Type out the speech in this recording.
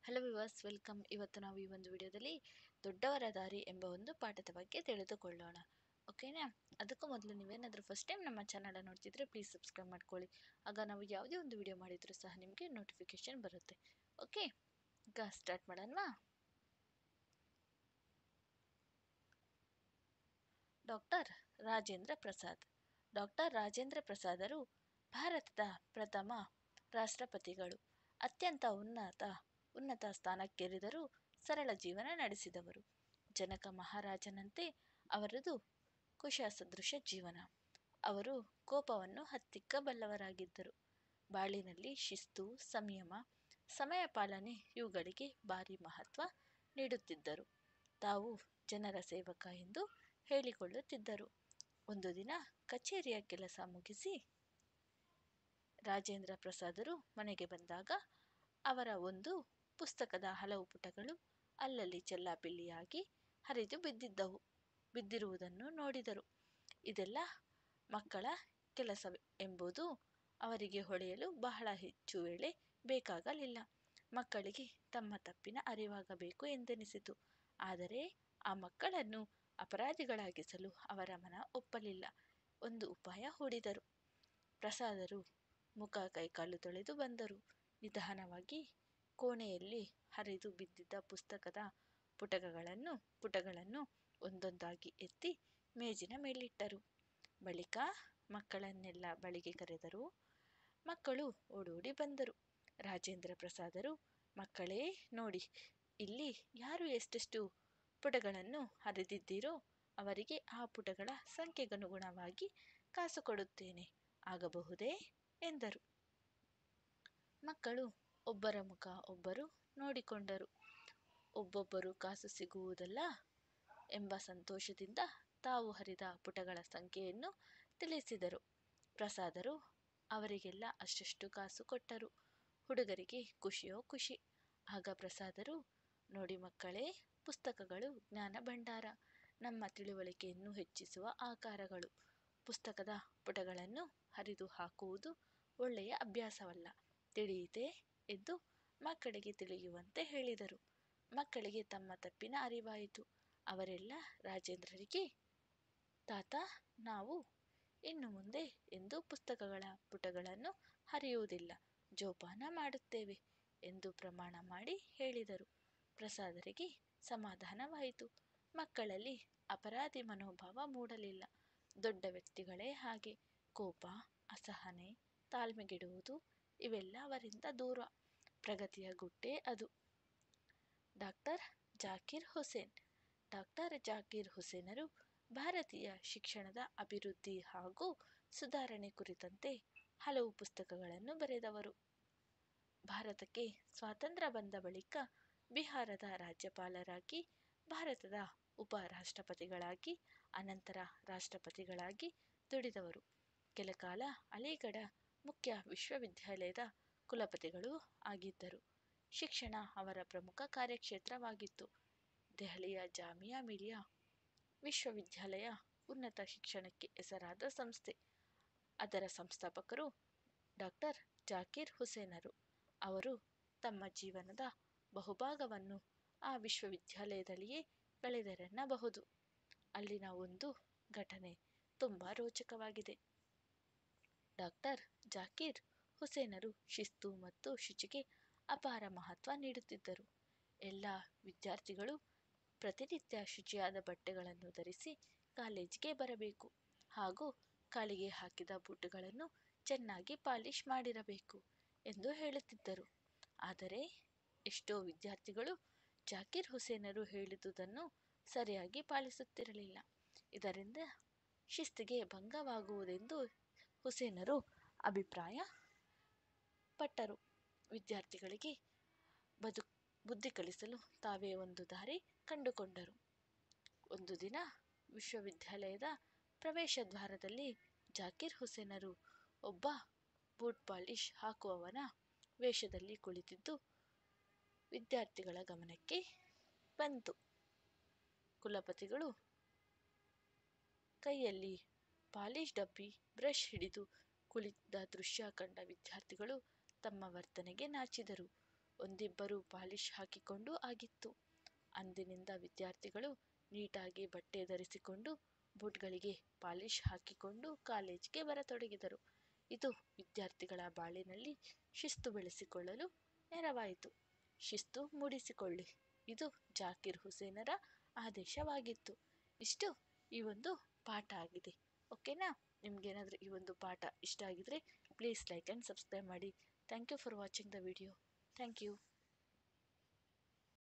Hello viewers, welcome. ಇವತ್ತು ನಾವು ಈ ಒಂದು ವಿಡಿಯೋದಲ್ಲಿ ದೊಡ್ಡವರ ದಾರಿ ಎಂಬ ಒಂದು ಪಾಠದ ಬಗ್ಗೆ ತಿಳಿದುಕೊಳ್ಳೋಣ. ಓಕೆನಾ? ಅದಕ್ಕೂ ಮೊದಲು ನೀವೇನಾದರೂ ಫಸ್ಟ್ ಟೈಮ್ ನಮ್ಮ ಚಾನಲ್ ನೋಡ್ತಿದ್ರೆ ಪ್ಲೀಸ್ ಸಬ್ಸ್ಕ್ರೈಬ್ ಮಾಡ್ಕೊಳ್ಳಿ. ಆಗ ನಾವು ಯಾವುದೇ ಒಂದು ವಿಡಿಯೋ ಮಾಡಿದರೂ ಸಹ ನಿಮಗೆ ನೋಟಿಫಿಕೇಶನ್ ಬರುತ್ತೆ. ಓಕೆ, ಈಗ ಸ್ಟಾರ್ಟ್ ಮಾಡೋಣವಾ? ಡಾಕ್ಟರ್ ರಾಜೇಂದ್ರ ಪ್ರಸಾದ್. ಡಾಕ್ಟರ್ ರಾಜೇಂದ್ರ ಪ್ರಸಾದರು ಭಾರತದ ಪ್ರಥಮ ರಾಷ್ಟ್ರಪತಿಗಳು. ಅತ್ಯಂತ ಉನ್ನತ ಸ್ಥಾನಕ್ಕೇರಿದರೂ ಸರಳ ಜೀವನ ನಡೆಸಿದವರು. ಜನಕ ಮಹಾರಾಜನಂತೆ ಅವರದು ಕುಶ ಸದೃಶ ಜೀವನ. ಅವರು ಕೋಪವನ್ನು ಹತ್ತಿಕ್ಕಬಲ್ಲವರಾಗಿದ್ದರು. ಬಾಳಿನಲ್ಲಿ ಶಿಸ್ತು, ಸಂಯಮ, ಸಮಯ ಪಾಲನೆ ಇವುಗಳಿಗೆ ಭಾರಿ ಮಹತ್ವ ನೀಡುತ್ತಿದ್ದರು. ತಾವು ಜನರ ಸೇವಕ ಎಂದು ಹೇಳಿಕೊಳ್ಳುತ್ತಿದ್ದರು. ಒಂದು ದಿನ ಕಚೇರಿಯ ಕೆಲಸ ಮುಗಿಸಿ ರಾಜೇಂದ್ರ ಪ್ರಸಾದರು ಮನೆಗೆ ಬಂದಾಗ ಅವರ ಒಂದು ಪುಸ್ತಕದ ಹಲವು ಪುಟಗಳು ಅಲ್ಲಲ್ಲಿ ಚೆಲ್ಲಾಪಿಲ್ಲಿಯಾಗಿ ಹರಿದು ಬಿದ್ದಿರುವುದನ್ನು ನೋಡಿದರು. ಇದೆಲ್ಲ ಮಕ್ಕಳ ಕೆಲಸ ಎಂಬುದು ಅವರಿಗೆ ಹೊಳೆಯಲು ಬಹಳ ಹೆಚ್ಚು ವೇಳೆ ಬೇಕಾಗಲಿಲ್ಲ. ಮಕ್ಕಳಿಗೆ ತಮ್ಮ ತಪ್ಪಿನ ಅರಿವಾಗಬೇಕು ಎಂದೆನಿಸಿತು. ಆದರೆ ಆ ಮಕ್ಕಳನ್ನು ಅಪರಾಧಿಗಳಾಗಿಸಲು ಅವರ ಮನ ಒಪ್ಪಲಿಲ್ಲ. ಒಂದು ಉಪಾಯ ಹೂಡಿದರು. ಪ್ರಸಾದರು ಮುಖ ಕೈಕಾಲು ತೊಳೆದು ಬಂದರು. ನಿಧಾನವಾಗಿ ಕೋಣೆಯಲ್ಲಿ ಹರಿದು ಬಿದ್ದಿದ್ದ ಪುಸ್ತಕದ ಪುಟಗಳನ್ನು ಒಂದೊಂದಾಗಿ ಎತ್ತಿ ಮೇಜಿನ ಮೇಲಿಟ್ಟರು. ಬಳಿಕ ಮಕ್ಕಳನ್ನೆಲ್ಲ ಬಳಿಗೆ ಕರೆದರು. ಮಕ್ಕಳು ಓಡೋಡಿ ಬಂದರು. ರಾಜೇಂದ್ರ ಪ್ರಸಾದರು, ಮಕ್ಕಳೇ ನೋಡಿ, ಇಲ್ಲಿ ಯಾರು ಎಷ್ಟೆಷ್ಟು ಪುಟಗಳನ್ನು ಹರಿದಿದ್ದೀರೋ ಅವರಿಗೆ ಆ ಪುಟಗಳ ಸಂಖ್ಯೆಗನುಗುಣವಾಗಿ ಕಾಸು ಕೊಡುತ್ತೇನೆ, ಆಗಬಹುದೇ ಎಂದರು. ಮಕ್ಕಳು ಒಬ್ಬರ ಮುಖ ಒಬ್ಬರು ನೋಡಿಕೊಂಡರು. ಒಬ್ಬೊಬ್ಬರು ಕಾಸು ಸಿಗುವುದಲ್ಲ ಎಂಬ ಸಂತೋಷದಿಂದ ತಾವು ಹರಿದ ಪುಟಗಳ ಸಂಖ್ಯೆಯನ್ನು ತಿಳಿಸಿದರು. ಪ್ರಸಾದರು ಅವರಿಗೆಲ್ಲ ಅಷ್ಟಷ್ಟು ಕಾಸು ಕೊಟ್ಟರು. ಹುಡುಗರಿಗೆ ಖುಷಿಯೋ ಖುಷಿ. ಆಗ ಪ್ರಸಾದರು, ನೋಡಿ ಮಕ್ಕಳೇ, ಪುಸ್ತಕಗಳು ಜ್ಞಾನ ಭಂಡಾರ, ನಮ್ಮ ತಿಳುವಳಿಕೆಯನ್ನು ಹೆಚ್ಚಿಸುವ ಆಕಾರಗಳು. ಪುಸ್ತಕದ ಪುಟಗಳನ್ನು ಹರಿದು ಹಾಕುವುದು ಒಳ್ಳೆಯ ಅಭ್ಯಾಸವಲ್ಲ, ತಿಳಿಯಿತೆ ಎಂದು ಮಕ್ಕಳಿಗೆ ತಿಳಿಯುವಂತೆ ಹೇಳಿದರು. ಮಕ್ಕಳಿಗೆ ತಮ್ಮ ತಪ್ಪಿನ ಅರಿವಾಯಿತು. ಅವರೆಲ್ಲ ರಾಜೇಂದ್ರರಿಗೆ, ತಾತ, ನಾವು ಇನ್ನು ಮುಂದೆ ಎಂದೂ ಪುಸ್ತಕಗಳ ಪುಟಗಳನ್ನು ಹರಿಯುವುದಿಲ್ಲ, ಜೋಪಾನ ಮಾಡುತ್ತೇವೆ ಎಂದು ಪ್ರಮಾಣ ಮಾಡಿ ಹೇಳಿದರು. ಪ್ರಸಾದರಿಗೆ ಸಮಾಧಾನವಾಯಿತು. ಮಕ್ಕಳಲ್ಲಿ ಅಪರಾಧಿ ಮನೋಭಾವ ಮೂಡಲಿಲ್ಲ. ದೊಡ್ಡ ವ್ಯಕ್ತಿಗಳೇ ಹಾಗೆ, ಕೋಪ, ಅಸಹನೆ, ತಾಳ್ಮೆಗೆಡುವುದು ಇವೆಲ್ಲ ಅವರಿಂದ ದೂರ. ಪ್ರಗತಿಯ ಗುಟ್ಟೇ ಅದು. ಡಾಕ್ಟರ್ ಜಾಕಿರ್ ಹುಸೇನ್. ಡಾಕ್ಟರ್ ಜಾಕಿರ್ ಹುಸೇನರು ಭಾರತೀಯ ಶಿಕ್ಷಣದ ಅಭಿವೃದ್ಧಿ ಹಾಗೂ ಸುಧಾರಣೆ ಕುರಿತಂತೆ ಹಲವು ಪುಸ್ತಕಗಳನ್ನು ಬರೆದವರು. ಭಾರತಕ್ಕೆ ಸ್ವಾತಂತ್ರ್ಯ ಬಂದ ಬಳಿಕ ಬಿಹಾರದ ರಾಜ್ಯಪಾಲರಾಗಿ, ಭಾರತದ ಉಪ ರಾಷ್ಟ್ರಪತಿಗಳಾಗಿ, ಅನಂತರ ರಾಷ್ಟ್ರಪತಿಗಳಾಗಿ ದುಡಿದವರು. ಕೆಲಕಾಲ ಅಲಿಗಢ ಮುಖ್ಯ ವಿಶ್ವವಿದ್ಯಾಲಯದ ಕುಲಪತಿಗಳೂ ಆಗಿದ್ದರು. ಶಿಕ್ಷಣ ಅವರ ಪ್ರಮುಖ ಕಾರ್ಯಕ್ಷೇತ್ರವಾಗಿತ್ತು. ದೆಹಲಿಯ ಜಾಮಿಯಾ ಮಿಲಿಯಾ ವಿಶ್ವವಿದ್ಯಾಲಯ ಉನ್ನತ ಶಿಕ್ಷಣಕ್ಕೆ ಹೆಸರಾದ ಸಂಸ್ಥೆ. ಅದರ ಸಂಸ್ಥಾಪಕರು ಡಾಕ್ಟರ್ ಜಾಕಿರ್ ಹುಸೇನರು. ಅವರು ತಮ್ಮ ಜೀವನದ ಬಹುಭಾಗವನ್ನು ಆ ವಿಶ್ವವಿದ್ಯಾಲಯದಲ್ಲಿಯೇ ಕಳೆದರೆನ್ನಬಹುದು. ಅಲ್ಲಿನ ಒಂದು ಘಟನೆ ತುಂಬ ರೋಚಕವಾಗಿದೆ. ಡಾಕ್ಟರ್ ಜಾಕಿರ್ ಹುಸೇನರು ಶಿಸ್ತು ಮತ್ತು ಶುಚಿಗೆ ಅಪಾರ ಮಹತ್ವ ನೀಡುತ್ತಿದ್ದರು. ಎಲ್ಲ ವಿದ್ಯಾರ್ಥಿಗಳು ಪ್ರತಿನಿತ್ಯ ಶುಚಿಯಾದ ಬಟ್ಟೆಗಳನ್ನು ಧರಿಸಿ ಕಾಲೇಜಿಗೆ ಬರಬೇಕು ಹಾಗೂ ಕಾಲಿಗೆ ಹಾಕಿದ ಬೂಟುಗಳನ್ನು ಚೆನ್ನಾಗಿ ಪಾಲಿಶ್ ಮಾಡಿರಬೇಕು ಎಂದು ಹೇಳುತ್ತಿದ್ದರು. ಆದರೆ ಎಷ್ಟೋ ವಿದ್ಯಾರ್ಥಿಗಳು ಜಾಕಿರ್ ಹುಸೇನರು ಹೇಳಿದುದನ್ನು ಸರಿಯಾಗಿ ಪಾಲಿಸುತ್ತಿರಲಿಲ್ಲ. ಇದರಿಂದ ಶಿಸ್ತಿಗೆ ಭಂಗವಾಗುವುದೆಂದು ಹುಸೇನರು ಅಭಿಪ್ರಾಯ ಪಟ್ಟರು. ವಿದ್ಯಾರ್ಥಿಗಳಿಗೆ ಬುದ್ಧಿ ಕಲಿಸಲು ತಾವೇ ಒಂದು ದಾರಿ ಕಂಡುಕೊಂಡರು. ಒಂದು ದಿನ ವಿಶ್ವವಿದ್ಯಾಲಯದ ಪ್ರವೇಶ ದ್ವಾರದಲ್ಲಿ ಜಾಕಿರ್ ಹುಸೇನರು ಒಬ್ಬ ಬೂಟ್ ಪಾಲಿಶ್ ಹಾಕುವವನ ವೇಷದಲ್ಲಿ ಕುಳಿತಿದ್ದು ವಿದ್ಯಾರ್ಥಿಗಳ ಗಮನಕ್ಕೆ ಬಂತು. ಕುಲಪತಿಗಳು ಕೈಯಲ್ಲಿ ಪಾಲಿಶ್ ಡಬ್ಬಿ, ಬ್ರಷ್ ಹಿಡಿದು ಕುಳಿತಿದ್ದ ದೃಶ್ಯ ಕಂಡ ವಿದ್ಯಾರ್ಥಿಗಳು ತಮ್ಮ ವರ್ತನೆಗೆ ನಾಚಿದರು. ಒಂದಿಬ್ಬರು ಪಾಲಿಶ್ ಹಾಕಿಕೊಂಡು ಆಗಿತ್ತು. ಅಂದಿನಿಂದ ವಿದ್ಯಾರ್ಥಿಗಳು ನೀಟಾಗಿ ಬಟ್ಟೆ ಧರಿಸಿಕೊಂಡು ಬೂಟ್ಗಳಿಗೆ ಪಾಲಿಶ್ ಹಾಕಿಕೊಂಡು ಕಾಲೇಜಿಗೆ ಬರತೊಡಗಿದರು. ಇದು ವಿದ್ಯಾರ್ಥಿಗಳ ಬಾಳಿನಲ್ಲಿ ಶಿಸ್ತು ಬೆಳೆಸಿಕೊಳ್ಳಲು ನೆರವಾಯಿತು. ಶಿಸ್ತು ಮೂಡಿಸಿಕೊಳ್ಳಿ, ಇದು ಜಾಕಿರ್ ಹುಸೇನರ ಆದೇಶವಾಗಿತ್ತು. ಇಷ್ಟು ಈ ಒಂದು ಪಾಠ ಆಗಿದೆ. ಓಕೆನಾ? ನಿಮ್ಗೇನಾದರೂ ಈ ಒಂದು ಪಾಠ ಇಷ್ಟ ಆಗಿದ್ರೆ ಪ್ಲೀಸ್ ಲೈಕ್ ಆ್ಯಂಡ್ ಸಬ್ಸ್ಕ್ರೈಬ್ ಮಾಡಿ. Thank you for watching the video. Thank you.